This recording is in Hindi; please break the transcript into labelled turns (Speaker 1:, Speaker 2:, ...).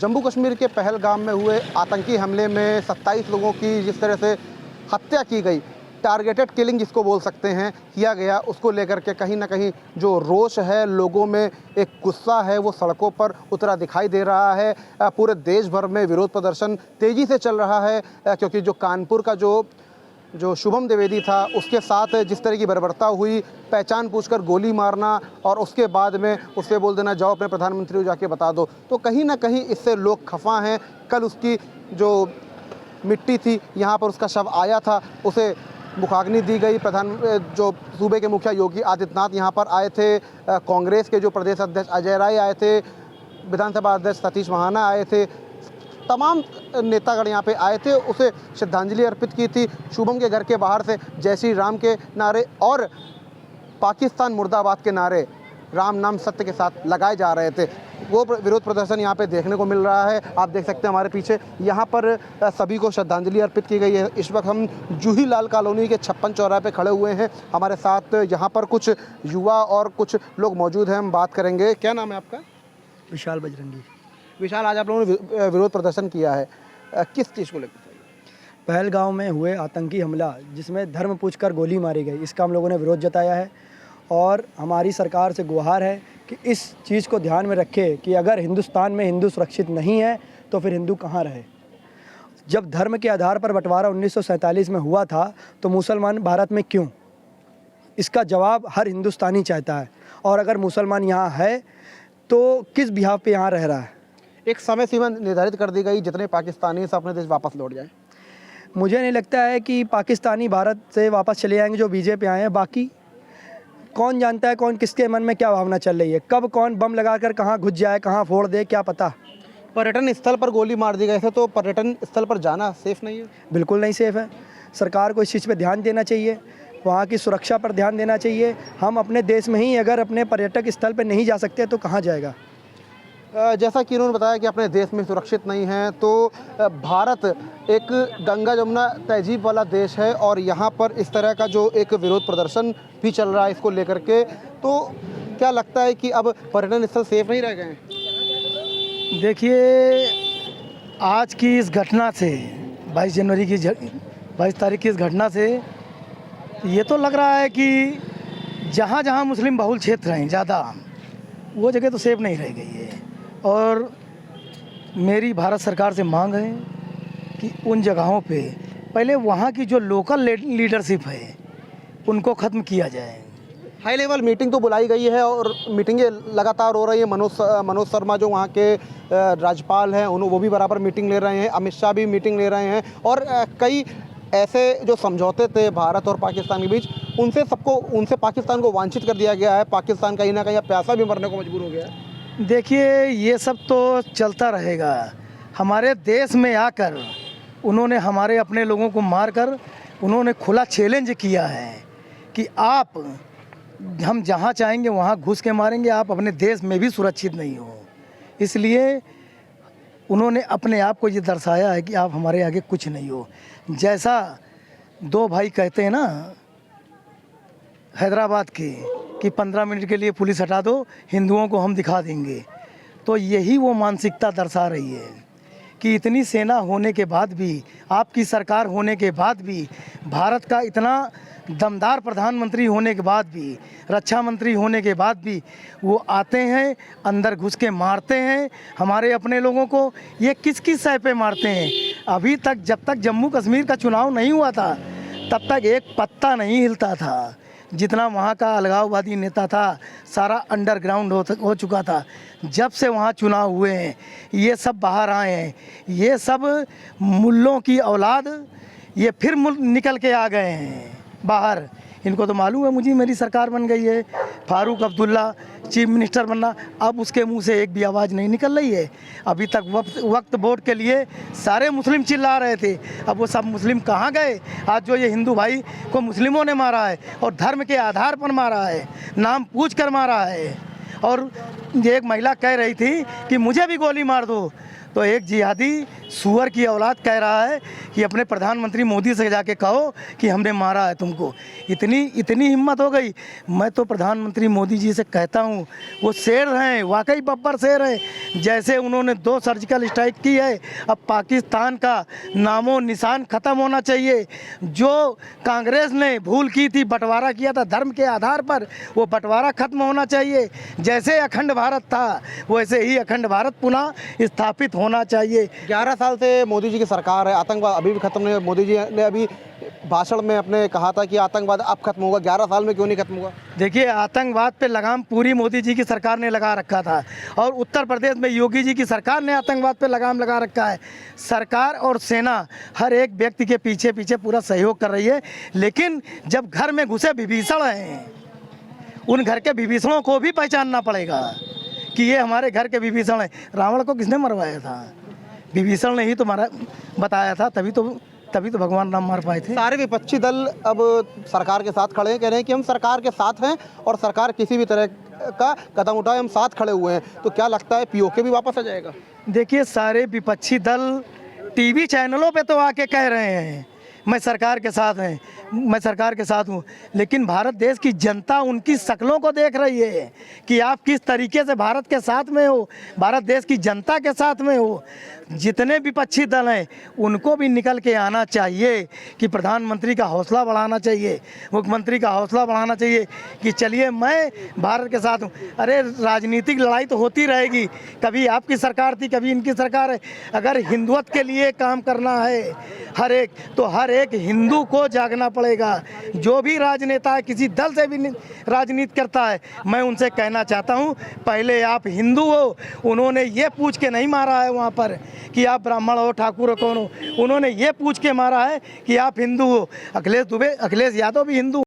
Speaker 1: जम्मू कश्मीर के पहलगाम में हुए आतंकी हमले में 27 लोगों की जिस तरह से हत्या की गई, टारगेटेड किलिंग जिसको बोल सकते हैं, किया गया, उसको लेकर के कहीं ना कहीं जो रोष है, लोगों में एक गुस्सा है, वो सड़कों पर उतरा दिखाई दे रहा है। पूरे देश भर में विरोध प्रदर्शन तेज़ी से चल रहा है, क्योंकि जो कानपुर का जो शुभम द्विवेदी था, उसके साथ जिस तरह की बर्बरता हुई, पहचान पूछकर गोली मारना और उसके बाद में उससे बोल देना जाओ अपने प्रधानमंत्री को जाके बता दो, तो कहीं ना कहीं इससे लोग खफा हैं। कल उसकी जो मिट्टी थी, यहाँ पर उसका शव आया था, उसे मुखाग्नि दी गई। जो सूबे के मुखिया योगी आदित्यनाथ यहाँ पर आए थे, कांग्रेस के जो प्रदेश अध्यक्ष अजय राय आए थे, विधानसभा अध्यक्ष सतीश महाना आए थे, तमाम नेतागण यहाँ पे आए थे, उसे श्रद्धांजलि अर्पित की थी। शुभम के घर के बाहर से जय श्री राम के नारे और पाकिस्तान मुर्दाबाद के नारे राम नाम सत्य के साथ लगाए जा रहे थे। वो विरोध प्रदर्शन यहाँ पे देखने को मिल रहा है। आप देख सकते हैं हमारे पीछे, यहाँ पर सभी को श्रद्धांजलि अर्पित की गई है। इस वक्त हम जूही लाल कॉलोनी के 56 चौराहे पे खड़े हुए हैं। हमारे साथ यहाँ पर कुछ युवा और कुछ लोग मौजूद हैं, हम बात करेंगे। क्या नाम है आपका?
Speaker 2: विशाल बजरंगी।
Speaker 1: विशाल, आज आप लोगों ने विरोध प्रदर्शन किया है, किस चीज़ को लेकर?
Speaker 2: पहलगाम में हुए आतंकी हमला जिसमें धर्म पूछकर गोली मारी गई, इसका हम लोगों ने विरोध जताया है और हमारी सरकार से गुहार है कि इस चीज़ को ध्यान में रखे कि अगर हिंदुस्तान में हिंदू सुरक्षित नहीं है तो फिर हिंदू कहाँ रहे। जब धर्म के आधार पर बंटवारा 1947 में हुआ था तो मुसलमान भारत में क्यों? इसका जवाब हर हिंदुस्तानी चाहता है। और अगर मुसलमान यहाँ है तो किस बिहाव पे यहाँ रह रहा है?
Speaker 1: एक समय सीमा निर्धारित कर दी गई, जितने पाकिस्तानी से अपने देश वापस लौट जाए।
Speaker 2: मुझे नहीं लगता है कि पाकिस्तानी भारत से वापस चले जाएंगे जो बीजेपी आए हैं। बाकी कौन जानता है कौन किसके मन में क्या भावना चल रही है, कब कौन बम लगाकर कहाँ घुस जाए, कहाँ फोड़ दे, क्या पता।
Speaker 1: पर्यटन स्थल पर गोली मार दी गई है, तो पर्यटन स्थल पर जाना सेफ नहीं है?
Speaker 2: बिल्कुल नहीं सेफ है। सरकार को इस चीज़ पर ध्यान देना चाहिए, वहाँ की सुरक्षा पर ध्यान देना चाहिए। हम अपने देश में ही अगर अपने पर्यटक स्थल पर नहीं जा सकते तो कहाँ जाएगा?
Speaker 1: जैसा कि उन्होंने बताया कि अपने देश में सुरक्षित नहीं है, तो भारत एक गंगा जमुना तहजीब वाला देश है और यहाँ पर इस तरह का जो एक विरोध प्रदर्शन भी चल रहा है इसको लेकर के, तो क्या लगता है कि अब पर्यटन स्थल सेफ नहीं रह गए हैं?
Speaker 3: देखिए, आज की इस घटना से 22 तारीख की इस घटना से ये तो लग रहा है कि जहाँ जहाँ मुस्लिम बहुल क्षेत्र हैं ज़्यादा, वो जगह तो सेफ नहीं रह गई है। और मेरी भारत सरकार से मांग है कि उन जगहों पे पहले वहाँ की जो लोकल लीडरशिप है उनको ख़त्म किया जाए।
Speaker 1: हाई लेवल मीटिंग तो बुलाई गई है और मीटिंगें लगातार हो रही हैं। मनोज शर्मा जो वहाँ के राज्यपाल हैं वो भी बराबर मीटिंग ले रहे हैं, अमित शाह भी मीटिंग ले रहे हैं और कई ऐसे जो समझौते थे भारत और पाकिस्तान के बीच, उनसे पाकिस्तान को वांछित कर दिया गया है। पाकिस्तान कहीं ना कहीं प्यासा भी मरने को मजबूर हो गया है।
Speaker 3: देखिए, ये सब तो चलता रहेगा। हमारे देश में आकर उन्होंने हमारे अपने लोगों को मारकर उन्होंने खुला चैलेंज किया है कि हम जहाँ चाहेंगे वहाँ घुस के मारेंगे, आप अपने देश में भी सुरक्षित नहीं हो। इसलिए उन्होंने अपने आप को ये दर्शाया है कि आप हमारे आगे कुछ नहीं हो। जैसा दो भाई कहते हैं ना हैदराबाद के कि 15 मिनट के लिए पुलिस हटा दो, हिंदुओं को हम दिखा देंगे, तो यही वो मानसिकता दर्शा रही है कि इतनी सेना होने के बाद भी, आपकी सरकार होने के बाद भी, भारत का इतना दमदार प्रधानमंत्री होने के बाद भी, रक्षा मंत्री होने के बाद भी वो आते हैं, अंदर घुस के मारते हैं हमारे अपने लोगों को। ये किस किस सह पे मारते हैं? अभी तक, जब तक जम्मू कश्मीर का चुनाव नहीं हुआ था, तब तक एक पत्ता नहीं हिलता था। जितना वहाँ का अलगाववादी नेता था सारा अंडरग्राउंड हो चुका था। जब से वहाँ चुनाव हुए हैं ये सब बाहर आए हैं, ये सब मुल्लों की औलाद ये फिर निकल के आ गए हैं बाहर। इनको तो मालूम है मुझे मेरी सरकार बन गई है, फारूक अब्दुल्ला चीफ मिनिस्टर बनना, अब उसके मुंह से एक भी आवाज़ नहीं निकल रही है। अभी तक वक्त वोट के लिए सारे मुस्लिम चिल्ला रहे थे, अब वो सब मुस्लिम कहाँ गए? आज जो ये हिंदू भाई को मुस्लिमों ने मारा है और धर्म के आधार पर मारा है, नाम पूछ कर मारा है। और एक महिला कह रही थी कि मुझे भी गोली मार दो, तो एक जिहादी सुअर की औलाद कह रहा है कि अपने प्रधानमंत्री मोदी से जाके कहो कि हमने मारा है तुमको। इतनी हिम्मत हो गई। मैं तो प्रधानमंत्री मोदी जी से कहता हूँ, वो शेर हैं, वाकई बब्बर शेर हैं। जैसे उन्होंने 2 सर्जिकल स्ट्राइक की है, अब पाकिस्तान का नामो निशान ख़त्म होना चाहिए। जो कांग्रेस ने भूल की थी, बंटवारा किया था धर्म के आधार पर, वो बंटवारा खत्म होना चाहिए। जैसे अखंड भारत था वैसे ही अखंड भारत पुनः स्थापित होना चाहिए।
Speaker 1: 11 साल से मोदी जी की सरकार है, आतंकवाद अभी भी खत्म नहीं। मोदी जी ने अभी भाषण में अपने कहा था कि आतंकवाद अब खत्म होगा। 11 साल में क्यों नहीं खत्म हुआ?
Speaker 3: देखिए, आतंकवाद पे लगाम पूरी मोदी जी की सरकार ने लगा रखा था, और उत्तर प्रदेश में योगी जी की सरकार ने आतंकवाद पे लगाम लगा रखा है। सरकार और सेना हर एक व्यक्ति के पीछे पीछे पूरा सहयोग कर रही है, लेकिन जब घर में घुसे विभीषण हैं, उन घर के विभीषणों को भी पहचानना पड़ेगा कि ये हमारे घर के विभीषण हैं। रावण को किसने मरवाया था? विभीषण ने ही तो मारा, बताया था, तभी तो भगवान राम मार पाए थे।
Speaker 1: सारे विपक्षी दल अब सरकार के साथ खड़े हैं, कह रहे हैं कि हम सरकार के साथ हैं और सरकार किसी भी तरह का कदम उठाए हम साथ खड़े हुए हैं। तो क्या लगता है पीओके भी वापस आ जाएगा?
Speaker 3: देखिए, सारे विपक्षी दल टीवी चैनलों पे तो आके कह रहे हैं मैं सरकार के साथ हैं, मैं सरकार के साथ हूँ, लेकिन भारत देश की जनता उनकी शक्लों को देख रही है कि आप किस तरीके से भारत के साथ में हो, भारत देश की जनता के साथ में हो। जितने विपक्षी दल हैं उनको भी निकल के आना चाहिए कि प्रधानमंत्री का हौसला बढ़ाना चाहिए, मुख्यमंत्री का हौसला बढ़ाना चाहिए कि चलिए मैं भारत के साथ हूँ। अरे, राजनीतिक लड़ाई तो होती रहेगी, कभी आपकी सरकार थी, कभी इनकी सरकार है। अगर हिंदुत्व के लिए काम करना है हर एक हिंदू को जागना पड़ेगा। जो भी राजनेता है, किसी दल से भी राजनीति करता है, मैं उनसे कहना चाहता हूँ, पहले आप हिंदू हो। उन्होंने ये पूछ के नहीं मारा है वहाँ पर कि आप ब्राह्मण हो, ठाकुर हो, कौन हो। उन्होंने ये पूछ के मारा है कि आप हिंदू हो। अखिलेश यादव भी हिंदू